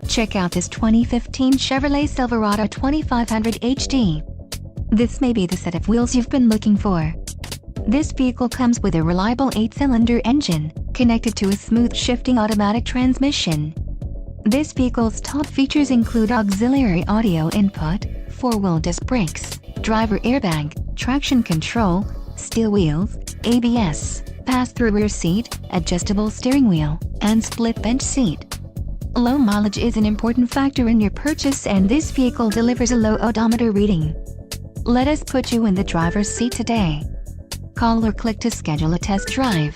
Check out this 2015 Chevrolet Silverado 2500HD. This may be the set of wheels you've been looking for. This vehicle comes with a reliable 8-cylinder engine, connected to a smooth shifting automatic transmission. This vehicle's top features include auxiliary audio input, 4-wheel disc brakes, driver airbag, traction control, steel wheels, ABS, pass-through rear seat, adjustable steering wheel, and split bench seat. Low mileage is an important factor in your purchase, and this vehicle delivers a low odometer reading. Let us put you in the driver's seat today. Call or click to schedule a test drive.